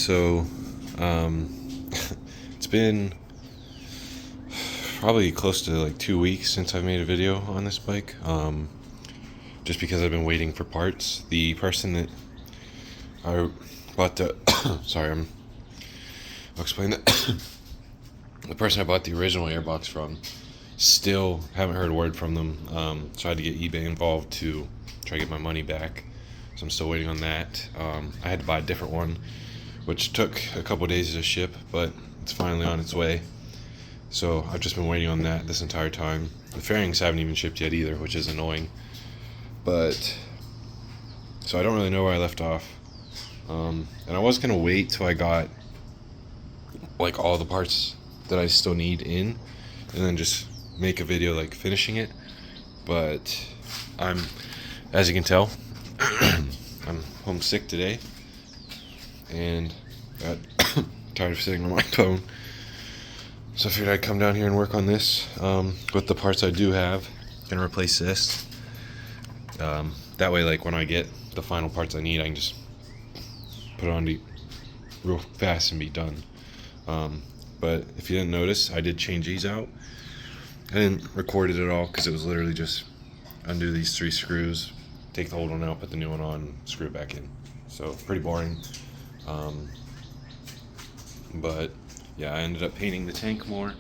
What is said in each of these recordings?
so it's been probably close to like 2 weeks since I've made a video on this bike. Just because I've been waiting for parts. The person that I bought the sorry, I'll explain that. The person I bought the original airbox from, still haven't heard a word from them. So I had to get eBay involved to try to get my money back. So I'm still waiting on that. I had to buy a different one, which took a couple days to ship, but it's finally on its way. So I've just been waiting on that this entire time. The fairings haven't even shipped yet either, which is annoying. But so I don't really know where I left off. And I was gonna wait till I got like all the parts that I still need in, and then just make a video like finishing it. But as you can tell, I'm homesick today, and got tired of sitting on my phone. So I figured I'd come down here and work on this with the parts I do have. Gonna replace this. That way, like when I get the final parts I need, I can just put it on real fast and be done. But if you didn't notice, I did change these out. I didn't record it at all because it was literally just undo these 3 screws, take the old one out, put the new one on, screw it back in. So pretty boring. But yeah, I ended up painting the tank more.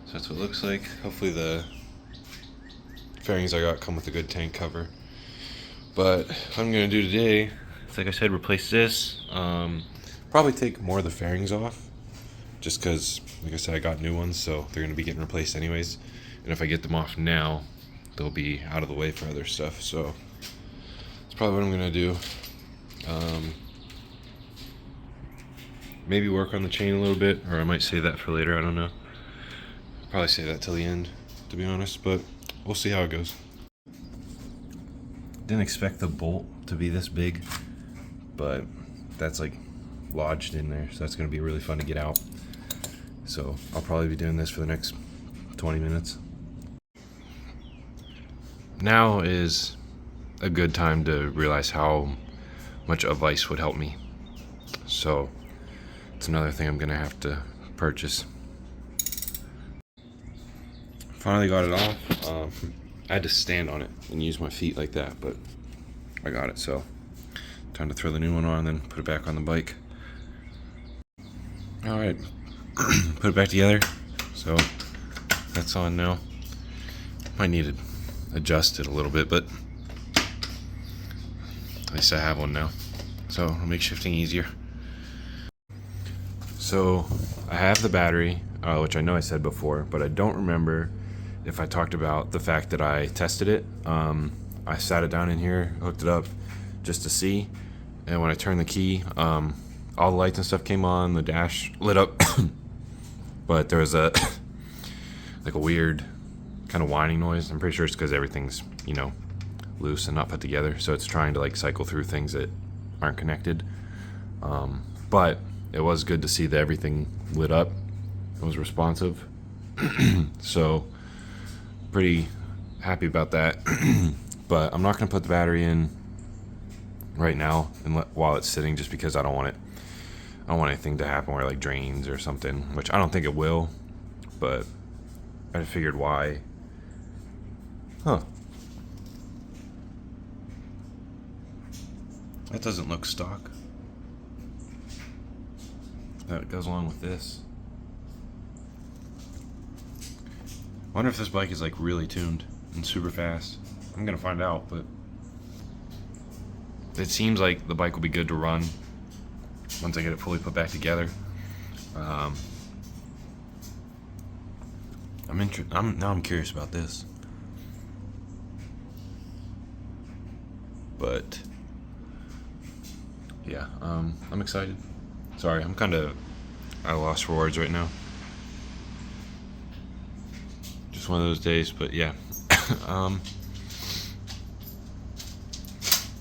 So that's what it looks like. Hopefully the fairings I got come with a good tank cover. But what I'm gonna do today is, like I said, replace this. Probably take more of the fairings off, just because, like I said, I got new ones, so they're gonna be getting replaced anyways. And if I get them off now, they'll be out of the way for other stuff. So that's probably what I'm gonna do. Maybe work on the chain a little bit, or I might save that for later. I don't know. Probably save that till the end, to be honest, but we'll see how it goes. Didn't expect the bolt to be this big, but that's like lodged in there, so that's going to be really fun to get out. So I'll probably be doing this for the next 20 minutes. Now is a good time to realize how much a vise would help me. So it's another thing I'm going to have to purchase. Finally got it off. I had to stand on it and use my feet like that, but I got it. So time to throw the new one on and then put it back on the bike. All right, put it back together. So that's on now. Might need to adjust it a little bit, but at least I have one now, so it'll make shifting easier. So I have the battery, which I know I said before, but I don't remember if I talked about the fact that I tested it. I sat it down in here, hooked it up just to see, and when I turned the key, all the lights and stuff came on, the dash lit up, but there was a like a weird kind of whining noise. I'm pretty sure it's because everything's, you know, loose and not put together, so it's trying to like cycle through things that aren't connected. But it was good to see that everything lit up. It was responsive. So pretty happy about that. But I'm not going to put the battery in right now and while it's sitting, just because I don't want anything to happen where it like drains or something, which I don't think it will, but I figured why. That doesn't look stock. That goes along with this. I wonder if this bike is like really tuned and super fast. I'm gonna find out, but it seems like the bike will be good to run once I get it fully put back together. Now I'm curious about this, but yeah, I'm excited. Sorry, I'm kind of at a loss for words right now. Just one of those days, but yeah.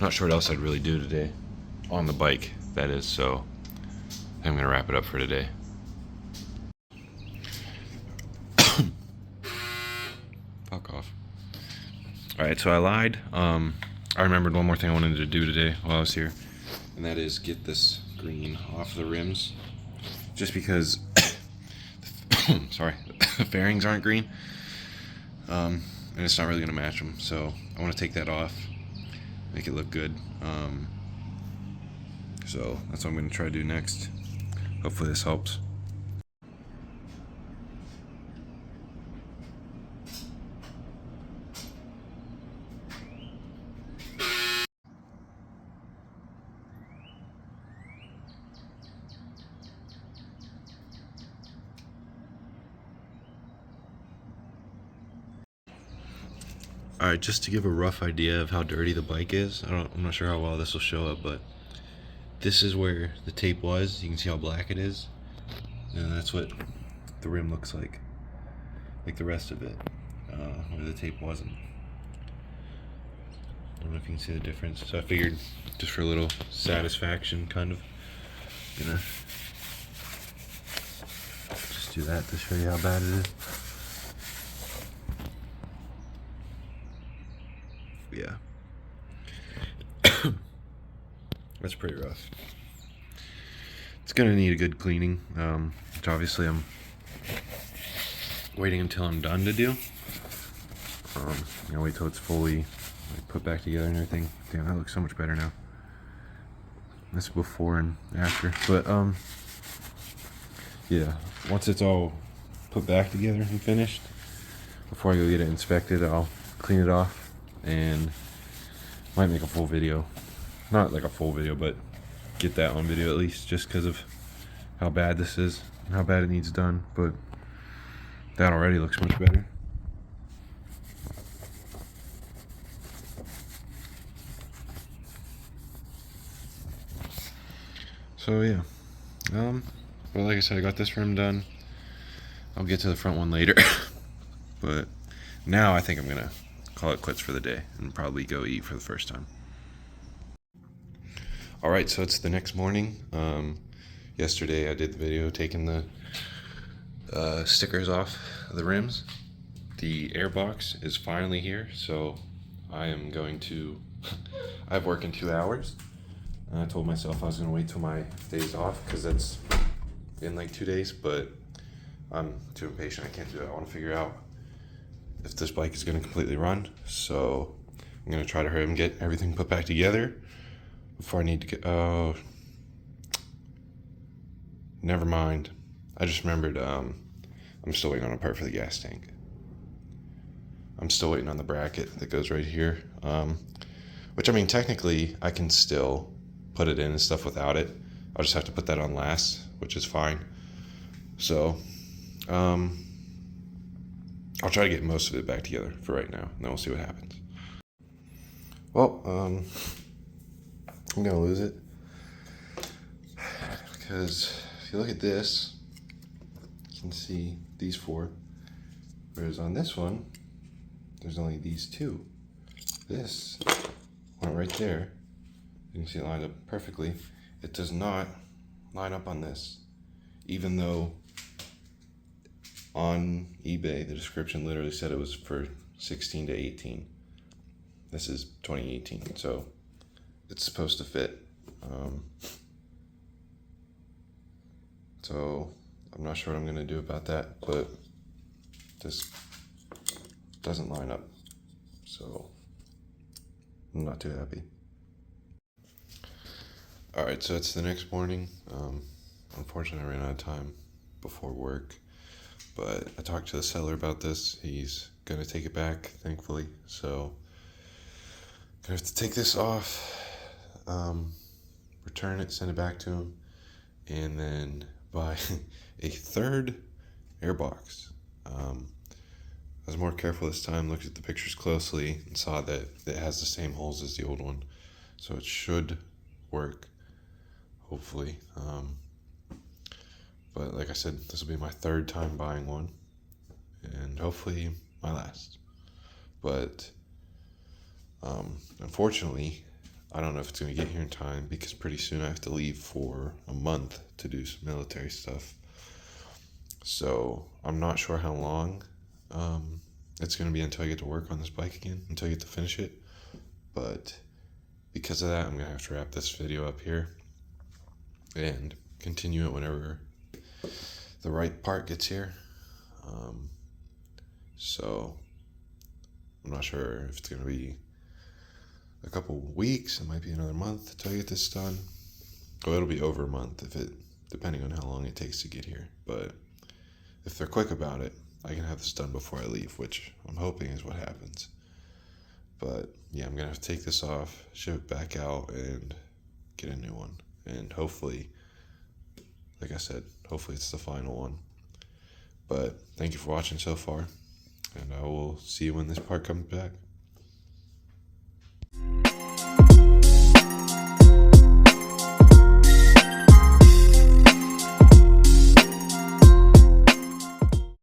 Not sure what else I'd really do today on the bike, that is, so I'm gonna wrap it up for today. Fuck off. Alright, so I lied. I remembered one more thing I wanted to do today while I was here, and that is get this green off the rims, just because sorry, the fairings aren't green, and it's not really going to match them. So I want to take that off, make it look good. So that's what I'm going to try to do next. Hopefully this helps. Alright, just to give a rough idea of how dirty the bike is, I'm not sure how well this will show up, but this is where the tape was. You can see how black it is. And that's what the rim looks like the rest of it, where the tape wasn't. I don't know if you can see the difference. So I figured, just for a little satisfaction, kind of, gonna just do that to show you how bad it is. Yeah. That's pretty rough. It's gonna need a good cleaning, which obviously I'm waiting until I'm done to do. Wait till it's fully put back together and everything. Damn, that looks so much better now. That's before and after. But yeah, once it's all put back together and finished, before I go get it inspected, I'll clean it off and might make a full video. Not like a full video, but get that on video at least, just because of how bad this is and how bad it needs done. But that already looks much better. So yeah, well, like I said, I got this rim done. I'll get to the front one later. But now I think I'm gonna call it quits for the day and probably go eat for the first time. Alright, so it's the next morning. Yesterday I did the video taking the stickers off the rims. The airbox is finally here, so I am going to I have work in 2 hours. And I told myself I was going to wait till my days off, because that's in like 2 days, but I'm too impatient. I can't do it. I want to figure out if this bike is going to completely run, so I'm going to try to hurry and get everything put back together before I need to get, never mind. I just remembered, I'm still waiting on a part for the gas tank. I'm still waiting on the bracket that goes right here, which, I mean, technically I can still put it in and stuff without it. I'll just have to put that on last, which is fine. So, I'll try to get most of it back together for right now, and then we'll see what happens. Well, I'm gonna lose it, because if you look at this, you can see these 4, whereas on this one, there's only these 2. This went right there. You can see it lined up perfectly. It does not line up on this, even though on eBay the description literally said it was for 16 to 18. This is 2018, so it's supposed to fit. So I'm not sure what I'm gonna do about that, but this doesn't line up, so I'm not too happy. Alright, so it's the next morning. Unfortunately, I ran out of time before work, but I talked to the seller about this. He's gonna take it back, thankfully, so I'm gonna have to take this off, return it, send it back to him, and then buy a third airbox. I was more careful this time, looked at the pictures closely, and saw that it has the same holes as the old one, so it should work, hopefully. But like I said, this will be my 3rd time buying one, and hopefully my last. But unfortunately, I don't know if it's going to get here in time, because pretty soon I have to leave for a month to do some military stuff. So I'm not sure how long it's going to be until I get to work on this bike again, until I get to finish it. But because of that, I'm going to have to wrap this video up here. and continue it whenever the right part gets here. So I'm not sure if it's going to be a couple weeks. It might be another month until I get this done. Well, it'll be over a month depending on how long it takes to get here. But if they're quick about it, I can have this done before I leave, which I'm hoping is what happens. But yeah, I'm gonna have to take this off, ship it back out, and get a new one. And hopefully, like I said, hopefully it's the final one. But thank you for watching so far, and I will see you when this part comes back.